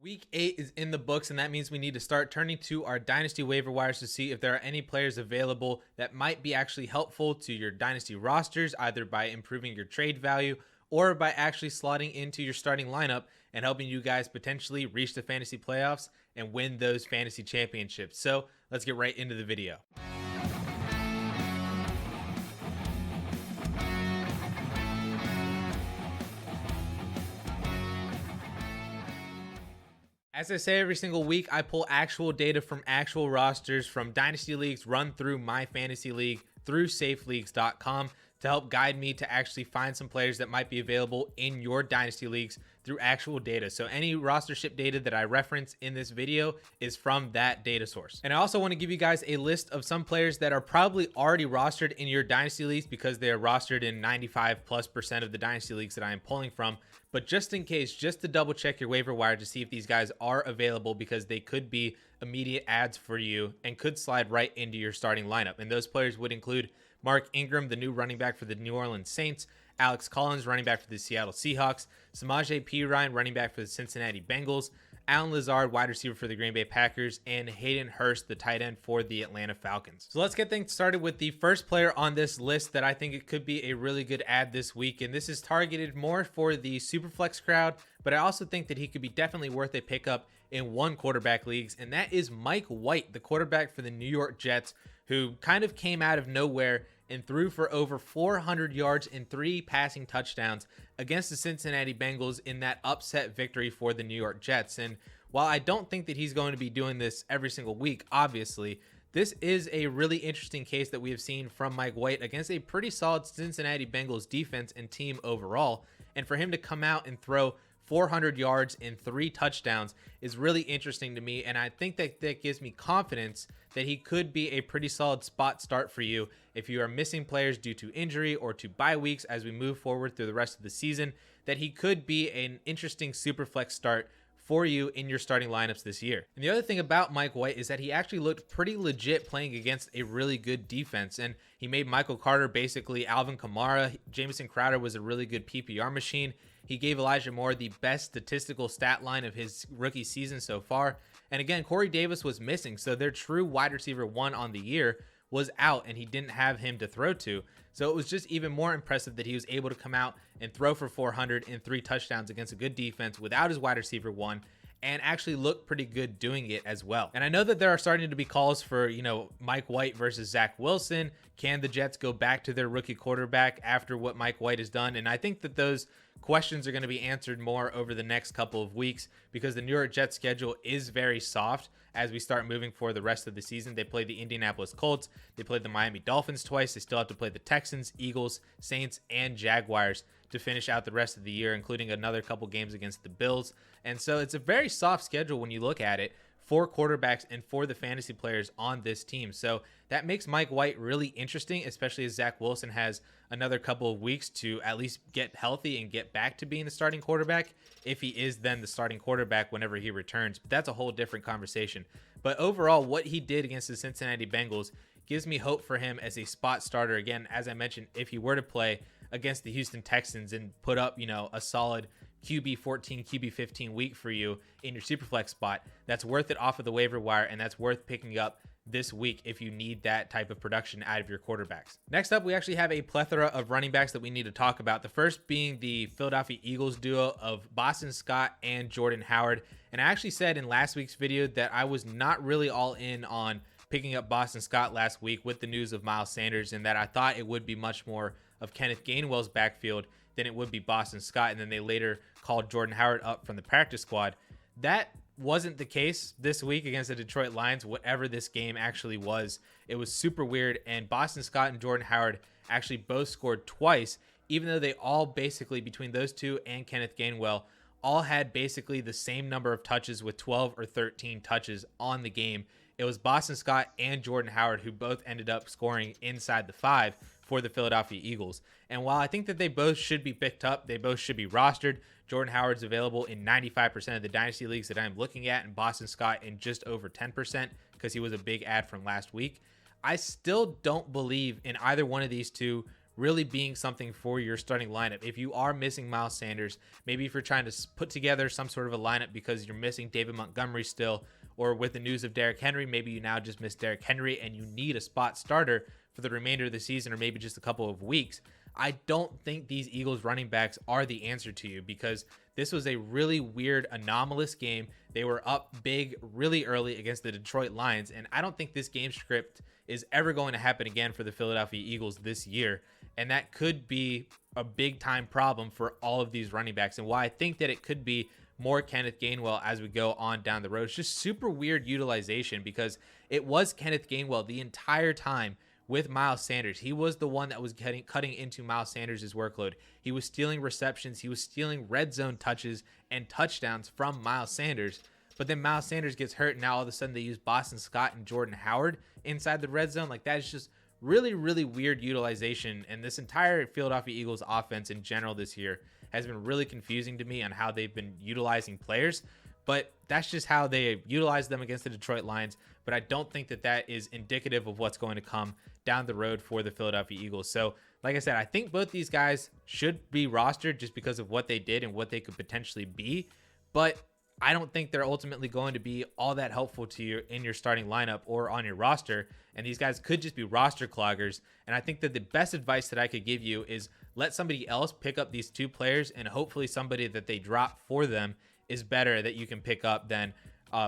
Week 8 is in the books, and that means we need to start turning to our Dynasty waiver wires to see if there are any players available that might be actually helpful to your Dynasty rosters, either by improving your trade value or by actually slotting into your starting lineup and helping you guys potentially reach the fantasy playoffs and win those fantasy championships. So let's get right into the video. As I say every single week, I pull actual data from actual rosters from Dynasty leagues, run through my fantasy league through safeleagues.com to help guide me to actually find some players that might be available in your Dynasty leagues through actual data. So any rostership data that I reference in this video is from that data source. And I also want to give you guys a list of some players that are probably already rostered in your Dynasty leagues because they are rostered in 95+% of the Dynasty leagues that I am pulling from. But just in case, just to double check your waiver wire to see if these guys are available, because they could be immediate adds for you and could slide right into your starting lineup. And those players would include Mark Ingram, the new running back for the New Orleans Saints, Alex Collins, running back for the Seattle Seahawks, Tajae Sharpe, running back for the Cincinnati Bengals, Allen Lazard, wide receiver for the Green Bay Packers, and Hayden Hurst, the tight end for the Atlanta Falcons. So let's get things started with the first player on this list that I think it could be a really good add this week. And this is targeted more for the Superflex crowd, but I also think that he could be definitely worth a pickup in one quarterback leagues. And that is Mike White, the quarterback for the New York Jets, who kind of came out of nowhere and threw for over 400 yards and 3 passing touchdowns against the Cincinnati Bengals in that upset victory for the New York Jets. And while I don't think that he's going to be doing this every single week, obviously, this is a really interesting case that we have seen from Mike White against a pretty solid Cincinnati Bengals defense and team overall. And for him to come out and throw 400 yards and 3 touchdowns is really interesting to me, and I think that that gives me confidence that he could be a pretty solid spot start for you if you are missing players due to injury or to bye weeks as we move forward through the rest of the season, that he could be an interesting super flex start for you in your starting lineups this year. And the other thing about Mike White is that he actually looked pretty legit playing against a really good defense, and he made Michael Carter basically Alvin Kamara. Jamison Crowder was a really good PPR machine. He gave Elijah Moore the best statistical stat line of his rookie season so far. And again, Corey Davis was missing, so their true wide receiver 1 on the year was out, and he didn't have him to throw to. So it was just even more impressive that he was able to come out and throw for 403 touchdowns against a good defense without his wide receiver 1, and actually looked pretty good doing it as well. And I know that there are starting to be calls for, Mike White versus Zach Wilson. Can the Jets go back to their rookie quarterback after what Mike White has done? And I think that those questions are going to be answered more over the next couple of weeks because the New York Jets schedule is very soft as we start moving for the rest of the season. They play the Indianapolis Colts, they played the Miami Dolphins twice, they still have to play the Texans, Eagles, Saints, and Jaguars to finish out the rest of the year, including another couple games against the Bills. And so it's a very soft schedule when you look at it for quarterbacks and for the fantasy players on this team. So that makes Mike White really interesting, especially as Zach Wilson has another couple of weeks to at least get healthy and get back to being the starting quarterback, if he is then the starting quarterback whenever he returns. But that's a whole different conversation. But overall, what he did against the Cincinnati Bengals gives me hope for him as a spot starter. Again, as I mentioned, if he were to play against the Houston Texans and put up, a solid QB 14, QB 15 week for you in your Superflex spot, that's worth it off of the waiver wire, and that's worth picking up this week if you need that type of production out of your quarterbacks. Next up, we actually have a plethora of running backs that we need to talk about. The first being the Philadelphia Eagles duo of Boston Scott and Jordan Howard. And I actually said in last week's video that I was not really all in on picking up Boston Scott last week with the news of Miles Sanders, and that I thought it would be much more of Kenneth Gainwell's backfield than it would be Boston Scott. And then they later called Jordan Howard up from the practice squad. That wasn't the case this week against the Detroit Lions. Whatever this game actually was, it was super weird. And Boston Scott and Jordan Howard actually both scored twice, even though they all basically, between those two and Kenneth Gainwell, all had basically the same number of touches with 12 or 13 touches on the game. It was Boston Scott and Jordan Howard who both ended up scoring inside the 5 for the Philadelphia Eagles. And while I think that they both should be picked up, they both should be rostered. Jordan Howard's available in 95% of the dynasty leagues that I'm looking at, and Boston Scott in just over 10% because he was a big ad from last week. I still don't believe in either one of these two really being something for your starting lineup. If you are missing Miles Sanders, maybe if you're trying to put together some sort of a lineup because you're missing David Montgomery still, or with the news of Derrick Henry, maybe you now just miss Derrick Henry and you need a spot starter for the remainder of the season, or maybe just a couple of weeks. I don't think these Eagles running backs are the answer to you, because this was a really weird, anomalous game. They were up big really early against the Detroit Lions, and I don't think this game script is ever going to happen again for the Philadelphia Eagles this year. And that could be a big time problem for all of these running backs, and why I think that it could be more Kenneth Gainwell as we go on down the road. It's just super weird utilization, because it was Kenneth Gainwell the entire time with Miles Sanders. He was the one that was cutting into Miles Sanders' workload. He was stealing receptions. He was stealing red zone touches and touchdowns from Miles Sanders. But then Miles Sanders gets hurt, and now all of a sudden they use Boston Scott and Jordan Howard inside the red zone. Like, that is just really, really weird utilization. And this entire Philadelphia Eagles offense in general this year has been really confusing to me on how they've been utilizing players. But that's just how they utilized them against the Detroit Lions. But I don't think that that is indicative of what's going to come down the road for the Philadelphia Eagles. So, like I said, I think both these guys should be rostered just because of what they did and what they could potentially be. But I don't think they're ultimately going to be all that helpful to you in your starting lineup or on your roster. And these guys could just be roster cloggers. And I think that the best advice that I could give you is let somebody else pick up these two players, and hopefully somebody that they drop for them is better that you can pick up than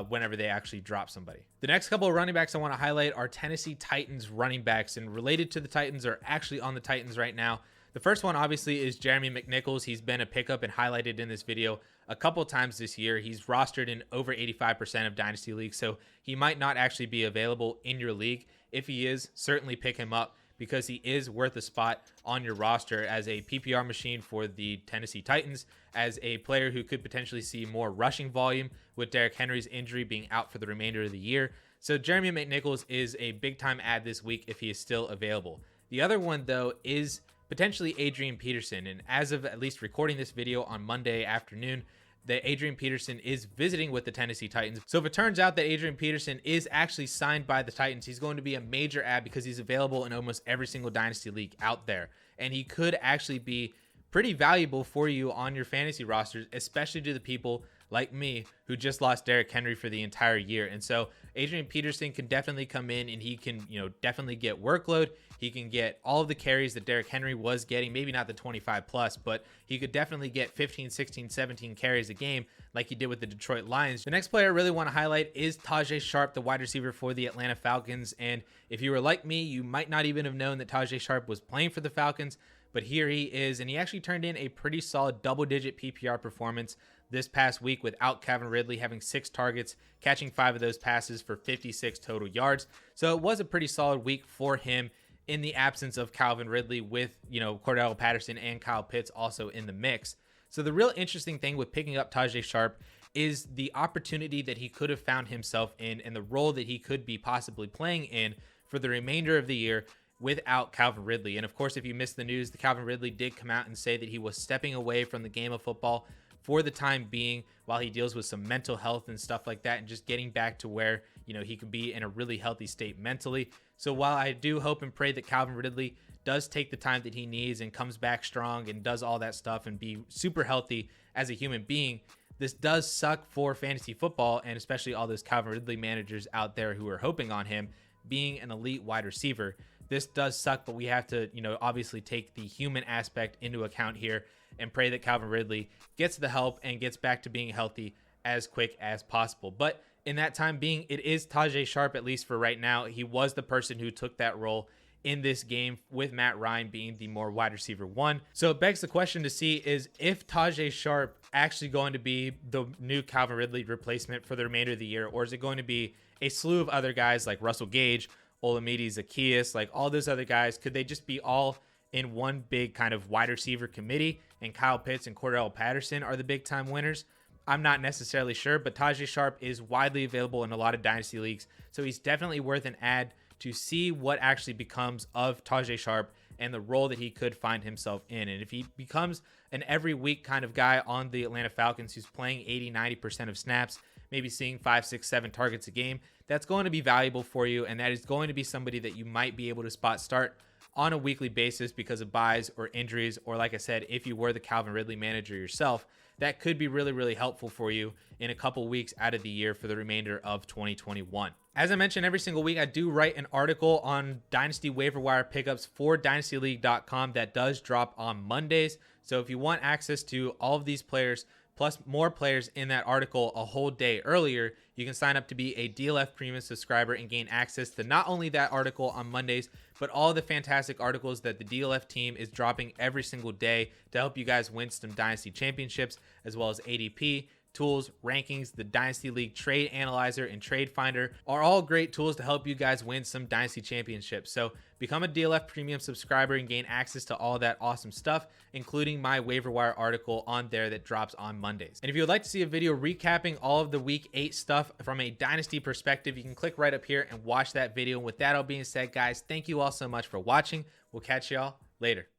whenever they actually drop somebody. The next couple of running backs I want to highlight are Tennessee Titans running backs, and related to the Titans, are actually on the Titans right now. The first one obviously is Jeremy McNichols. He's been a pickup and highlighted in this video a couple times this year. He's rostered in over 85% of Dynasty leagues, so he might not actually be available in your league. If he is, certainly pick him up, because he is worth a spot on your roster as a PPR machine for the Tennessee Titans, as a player who could potentially see more rushing volume with Derrick Henry's injury being out for the remainder of the year. So Jeremy McNichols is a big-time add this week if he is still available. The other one, though, is potentially Adrian Peterson, and as of at least recording this video on Monday afternoon, that Adrian Peterson is visiting with the Tennessee Titans. So if it turns out that Adrian Peterson is actually signed by the Titans, he's going to be a major add, because he's available in almost every single Dynasty league out there. And he could actually be pretty valuable for you on your fantasy rosters, especially to the people like me who just lost Derrick Henry for the entire year. And so Adrian Peterson can definitely come in, and he can, definitely get workload. He can get all of the carries that Derrick Henry was getting, maybe not the 25 plus, but he could definitely get 15, 16, 17 carries a game like he did with the Detroit Lions. The next player I really want to highlight is Tajae Sharpe, the wide receiver for the Atlanta Falcons. And if you were like me, you might not even have known that Tajae Sharpe was playing for the Falcons, but here he is, and he actually turned in a pretty solid double-digit PPR performance this past week without Calvin Ridley, having 6 targets, catching 5 of those passes for 56 total yards. So it was a pretty solid week for him in the absence of Calvin Ridley, with, Cordell Patterson and Kyle Pitts also in the mix. So the real interesting thing with picking up Tajae Sharpe is the opportunity that he could have found himself in, and the role that he could be possibly playing in for the remainder of the year without Calvin Ridley. And of course, if you missed the news, the Calvin Ridley did come out and say that he was stepping away from the game of football for the time being while he deals with some mental health and stuff like that, and just getting back to where, he could be in a really healthy state mentally. So while I do hope and pray that Calvin Ridley does take the time that he needs and comes back strong and does all that stuff and be super healthy as a human being, this does suck for fantasy football, and especially all those Calvin Ridley managers out there who are hoping on him being an elite wide receiver. This does suck, but we have to, obviously take the human aspect into account here and pray that Calvin Ridley gets the help and gets back to being healthy as quick as possible. But in that time being, it is Tajae Sharpe, at least for right now. He was the person who took that role in this game, with Matt Ryan being the more wide receiver one. So it begs the question to see is if Tajae Sharpe actually going to be the new Calvin Ridley replacement for the remainder of the year, or is it going to be a slew of other guys like Russell Gage, Olamide Zaccheaus, like all those other guys? Could they just be all in one big kind of wide receiver committee, and Kyle Pitts and Cordell Patterson are the big time winners? I'm not necessarily sure, but Tajae Sharpe is widely available in a lot of Dynasty leagues, so he's definitely worth an add to see what actually becomes of Tajae Sharpe and the role that he could find himself in. And if he becomes an every week kind of guy on the Atlanta Falcons who's playing 80-90% of snaps, maybe seeing 5, 6, 7 targets a game, that's going to be valuable for you, and that is going to be somebody that you might be able to spot start on a weekly basis because of buys or injuries, or like I said, if you were the Calvin Ridley manager yourself, that could be really, really helpful for you in a couple weeks out of the year for the remainder of 2021. As I mentioned, every single week, I do write an article on Dynasty waiver wire pickups for dynastyleague.com that does drop on Mondays. So if you want access to all of these players, plus more players in that article a whole day earlier, you can sign up to be a DLF Premium subscriber and gain access to not only that article on Mondays, but all the fantastic articles that the DLF team is dropping every single day to help you guys win some Dynasty championships, as well as ADP, tools, rankings. The Dynasty League Trade Analyzer and Trade Finder are all great tools to help you guys win some Dynasty championships. So become a DLF Premium subscriber and gain access to all that awesome stuff, including my waiver wire article on there that drops on Mondays. And if you would like to see a video recapping all of the week 8 stuff from a Dynasty perspective, you can click right up here and watch that video. And with that all being said, guys, thank you all so much for watching. We'll catch y'all later.